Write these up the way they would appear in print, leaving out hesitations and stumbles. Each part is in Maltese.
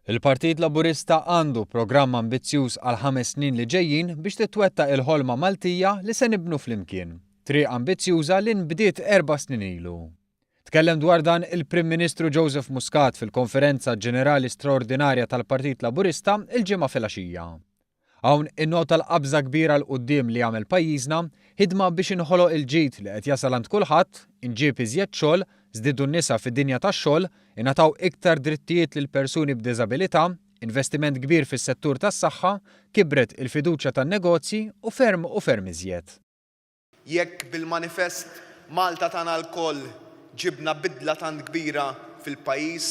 Il-Partit Laburista għandu programm ambizzjuż għal 5 snin li ġejjin biex titwettaq il-ħolma Maltija li se nibnu flimkien. Triq ambizzjuża li nbdiet 4 snin ilu. Tkellem dwar dan il-Prim Ministru Joseph Muscat fil-Konferenza Ġenerali Straordinarja tal-Partit Laburista il-ġimgħa filgħaxija. Hawn innota l-qabża kbira l-qudiem li jagħmel pajjiżna, ħidma biex inħoloq il-ġid li qed jasal għand kulħadd, inġieb iżjed xogħol, żdiedu n-nisa fid-dinja tax-xogħol, ingħataw iktar drittijiet lil persuni b'diżabilità, investiment kbir fis-settur tas-saħħa, kibret il-fiduċja tan-negozji u ferm iżjed. Jekk bil-manifest Malta tagħna lkoll ġibna bidla tant kbira fil-pajjiż,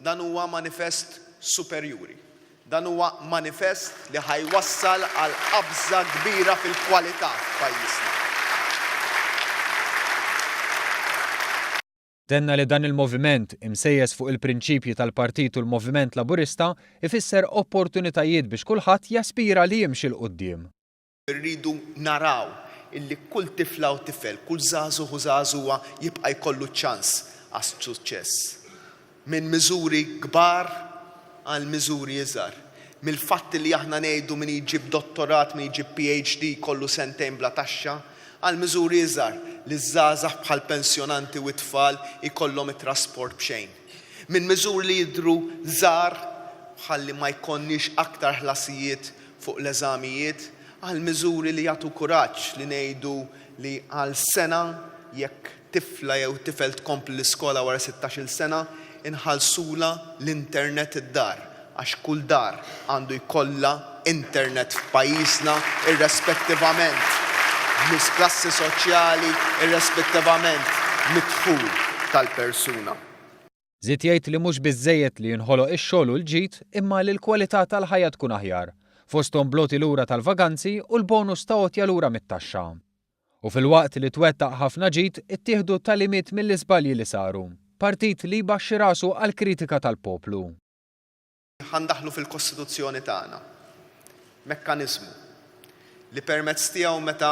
dan huwa manifest superjuri. Dan huwa manifest li ħajwassal għal qabża kbira fil-kwalità f'pajjiżna. Tenna li dan il-moviment imsejjes fuq il-prinċipji tal-Partit u l-Moviment Laburista ifisser opportunitajiet biex kulħadd jaspira li jimxi l qudiem. Irridu naraw illi kull tifla u tifel, kull żagħżugħ u żagħżugħa jibqa' jkollu ċans għas suċċess. Minn miżuri kbar għal miżuri iżgħar. Mill-fatt li aħna ngħidu min jiġib dottorat, min jiġib PhD kollu sentejn bla taxxa, għal miżuri iżgħar li żgħażagħ bħal pensjonanti u tfal ikollhom it-trasport b'xejn. Minn miżuri li jidhru żgħar bħalli ma jkollniex aktar ħlasijiet fuq l-eżamijiet, għal miżuri li jagħtu kuraġġ li ngħidu li għal sena jekk tifla jew tifel tkompli l-iskola wara 16-il sena inħallsula l-internet id-dar għax kull dar għandu jkollha internet f'pajjiżna irrispettivament mis-klassi soċjali, irrispettivament mit-tħul tal-persuna. Żied jgħid li mhux biżżejjed li jinħoloq ix-xogħol u l-ġid imma li l-kwalità tal-ħajja tkun aħjar, fosthom bloti lura tal-vaganzi u l-bonus ta' għotja lura mit-taxxa. U fil-waqt li twettaq ħafna ġid ittieħdu talimiet mill-iżbalji li saru. Partit li jbaxxi rasu għal kritika tal-poplu. Ħandaħlu fil-Kostituzzjoni tagħna mekkaniżmu li permezz tiegħu meta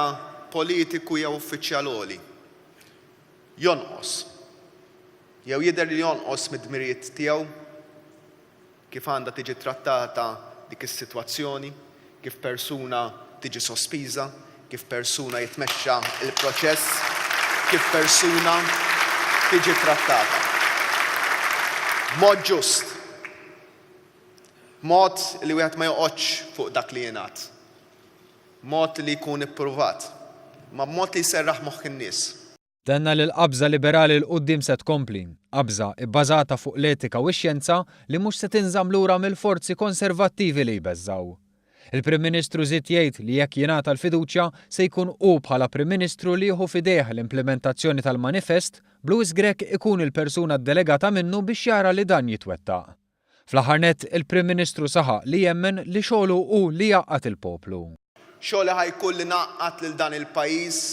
politiku jew uffiċjali jonqos jew jidher li jonqos mid-dmirijiet tiegħu kif għandha tiġi trattata dik is-sitwazzjoni, kif persuna tiġi sospiża, kif persuna jitmexxa il-proċess, kif persuna tiġi trattata. Mod ġust. Mod li wieħed ma joqgħodx fuq dak li jingħad. Mod li jkun ippruvat. Ma mod li jserraħ moħħ in-nies. Tenna li l-qabża liberali l-qudiem se tkompli, qabża bbażata fuq l-etika u x-xjenza li mhux se tinżamm lura mill-forzi konservattivi li jbeżżaw. Il-Prim Ministru żied jgħid li jekk jingħata l-fiduċja se jkun hu bħala Prim Ministru li jieħu f'idejh l-implementazzjoni tal-manifest b'Louis Grech ikun il-persuna delegata minnu biex jara li dan jitwettaq. Fl-aħħar nett il-Prim Ministru saħaq li jemmen li xogħlu hu li jgħaqqad il-poplu. Xogħol ħajkun li naqqat lil dan il-pajjiż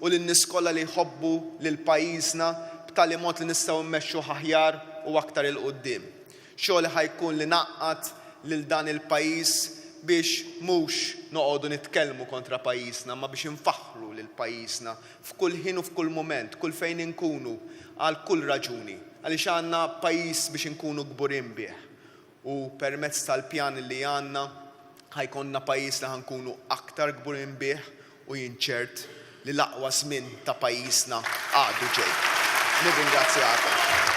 u lin-nies kollha li jħobbu lil pajjiżna b'tali mod li nistgħu mmexxu aħjar u aktar il qudiem. Xogħol ħajkun li naqqat lil dan il-pajjiż biex mhux noqogħdu nitkellmu kontra pajjiżna, ma biex infaħħru lil pajjiżna f'kull ħin u f'kull mument, kull fejn inkunu għal kull raġuni, għaliex għandna pajjiż biex inkunu kburin bih. U permezz tal-pjan li għandna ħajkonna pajjiż li ħankunu aktar kburin bih u jinċert li l-aqwa żmien ta' pajjiżna għadu ġej. Nirringrazzjakom.